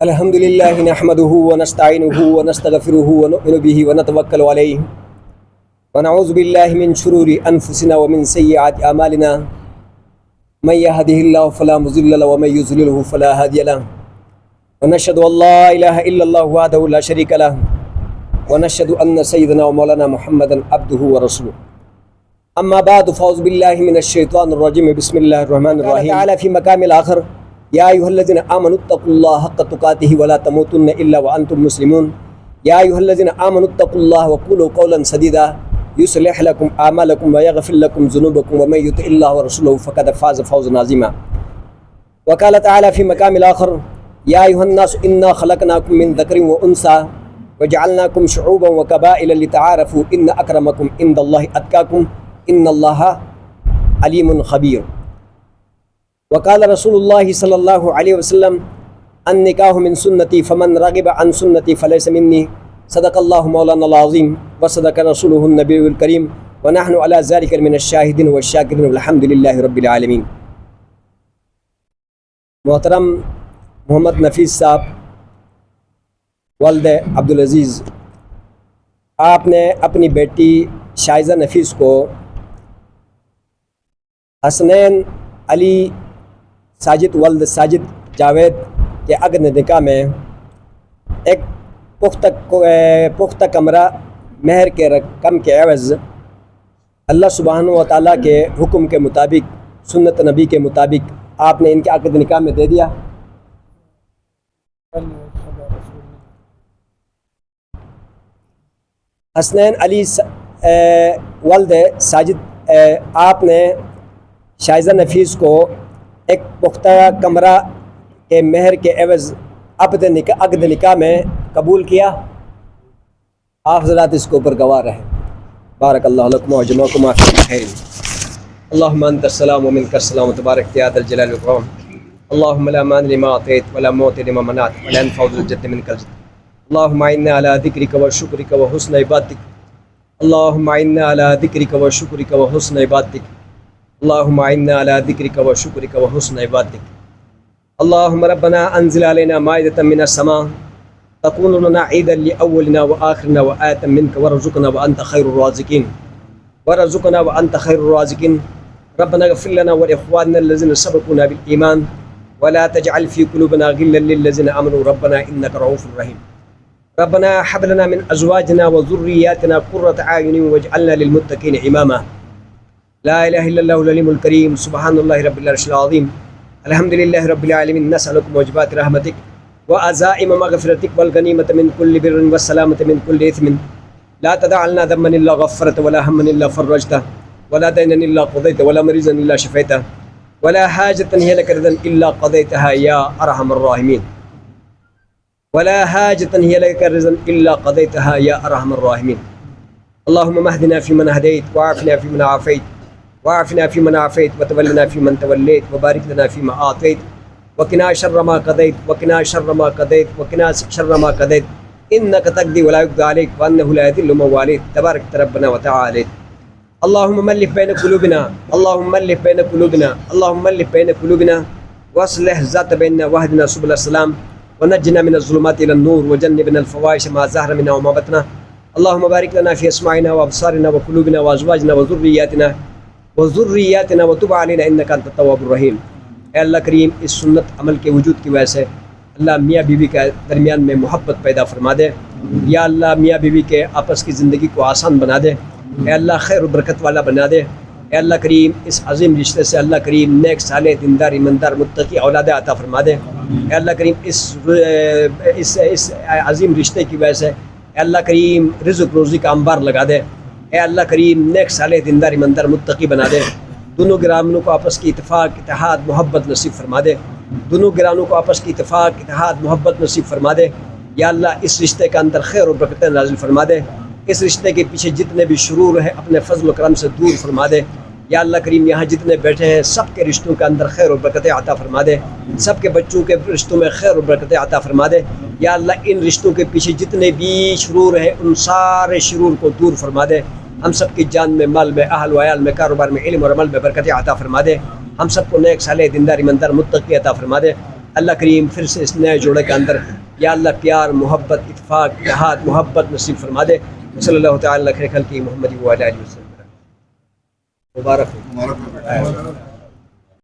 الحمد لله نحمده ونستعينه ونستغفره ونؤمن به ونتوكل عليه ونعوذ بالله من شرور أنفسنا ومن سيئات أعمالنا من يهده الله فلا مضل له ومن يضلل فلا هادي له ونشهد أن لا إله إلا الله وحده لا شريك له ونشهد أن سيدنا ومولانا محمدا عبده ورسوله أما بعد فأعوذ بالله من الشيطان الرجيم بسم الله الرحمن الرحيم تعالى في مقام الآخر يا أيها الذين آمنوا اتقوا الله حق تقاته ولا تموتن إلا وأنتم مسلمون يا أيها الذين آمنوا اتقوا الله وقولوا قولا سديدا يصلح لكم أعمالكم ويغفر لكم ذنوبكم ومن يطع الله ورسوله فقد فاز فوزا عظيما وقال تعالى في مقام الآخر يا أيها الناس إنا خلقناكم من ذكر وأنثى وجعلناكم شعوبا وقبائل لتعارفوا إن أكرمكم عند الله أتقاكم إن الله عليم خبير وقال رسول الله صلى الله عليه وسلم النکاح من سنتي فمن رغب عن سنتي فليس مني صدق الله مولانا العظيم وصدق رسوله النبي الكريم ونحن على ذلك من الشاهدين والشاكرين والحمد لله رب العالمين. محترم محمد نفیس صاحب والد عبدالعزیز، آپ نے اپنی بیٹی شائزہ نفیس کو حسنین علی ساجد ولد ساجد جاوید کے عقد نکاح میں ایک پختہ کمرہ مہر کے رقم کے عوض اللہ سبحانہ و تعالیٰ کے حکم کے مطابق، سنت نبی کے مطابق آپ نے ان کے عقد نکاح میں دے دیا. حسنین علی ولد ساجد، آپ نے شائزہ نفیس کو ایک پختہ کمرہ کے مہر کے عوض عقد نکاح میں قبول کیا. آپ حضرات اس کے اوپر گواہ رہے. بارک اللہ لکم و جمعکم فی خیر. اللہم انت السلام و منک السلام تبارک یا ذا الجلال والاکرام. اللہم لا مانع لما اعطیت ولا معطی لما منعت ولا ينفع ذو الجد منک الجد. اللہم اعنا علی ذکرک و شکرک و حسن عبادتک. اللہم اعنا علی ذکرک و شکرک و حسن عبادتک. اللہم اعنا علی ذکرک و شکرک و حسن عبادتک. اللہم ربنا انزل علینا مائدۃ من السماء تکون لنا عیدا لأولنا وآخرنا وآیۃ منک وارزقنا وانت خیر الرازقین ربنا اغفر لنا ولاخواننا الذین سبقونا بالایمان ولا تجعل فی قلوبنا غلا للذین آمنوا ربنا انک رؤوف رحیم. ربنا هب لنا من ازواجنا وذرياتنا قرة اعین واجعلنا للمتقین اماما. لا الہ الا اللہ العلیم الکریم. سبحان اللہ رب العرش العظیم. الحمد للہ رب العالمین. نسألک موجبات رحمتک وعزائم مغفرتک والغنیمة من کل بر والسلامة من کل اثم. لا تدع لنا ذنبا الا غفرته ولا هما الا فرجته ولا دينا الا قضيته ولا مريضا الا شفيته ولا حاجة هي لك رضا الا قضيتها يا ارحم الراحمين ولا حاجة هي لك رضا الا قضيتها يا ارحم الراحمين. اللهم اهدنا فيمن هديت وعافنا فيمن عافيت وعافنا فيمن عافيت وتولنا فيمن توليت وبارك لنا فيما أعطيت وقنا شر ما قضيت وقنا شر ما قضيت وقنا شر ما قضيت إنك تقضي ولا يقضى عليك وأنه لا يذل من واليت تبارك ربنا وتعالى. اللهم ملف بين قلوبنا اللهم ملف بين قلوبنا اللهم ملف بين قلوبنا واصلح ذات بيننا واهدنا سبل السلام ونجنا من الظلمات إلى النور وجنبنا الفواحش ما ظهر منها وما بطن. اللهم بارك لنا في أسماعنا وأبصارنا وقلوبنا وأزواجنا وذرياتنا وتب علینا انک انت التواب الرحیم. اے اللہ کریم، اس سنت عمل کے وجود کی وجہ سے اللہ میاں بیوی کے درمیان میں محبت پیدا فرما دے. یا اللہ میاں بیوی کے آپس کی زندگی کو آسان بنا دے. اے اللہ خیر و برکت والا بنا دے. اے اللہ کریم، اس عظیم رشتے سے اللہ کریم نیک صالح دیندار ایماندار متقی اولاد عطا فرما دے. اے اللہ کریم، اس عظیم رشتے کی وجہ سے اے اللہ کریم رزق روزی کا انبار لگا دے. اے اللہ کریم، نیک صالح دیندار ایماندار متقی بنا دے. دونوں گرانوں کو آپس کی اتفاق اتحاد محبت نصیب فرما دے. دونوں گرانوں کو آپس کی اتفاق اتحاد محبت نصیب فرما دے. یا اللہ اس رشتے کا اندر خیر و برکتیں نازل فرما دے. اس رشتے کے پیچھے جتنے بھی شرور ہیں اپنے فضل و کرم سے دور فرما دے. یا اللہ کریم، یہاں جتنے بیٹھے ہیں سب کے رشتوں کے اندر خیر و برکتیں عطا فرما دے. سب کے بچوں کے رشتوں میں خیر و برکتیں عطا فرما دے. یا اللہ ان رشتوں کے پیچھے جتنے بھی شرور ہیں ان سارے شرور کو دور فرما دے. ہم سب کی جان میں، مال میں، اہل و عیال میں، کاروبار میں، علم اور عمل میں برکتیں عطا فرما دے. ہم سب کو نیک صالح دیندار ایماندار متقی عطا فرما دے. اللہ کریم پھر سے اس نئے جوڑے کے اندر یا اللہ پیار محبت اتفاق اتحاد محبت نصیب فرما دے. صلی اللہ تعالی علیہ خیر خلقی محمد و علیہ وسلم. مبارک ہو.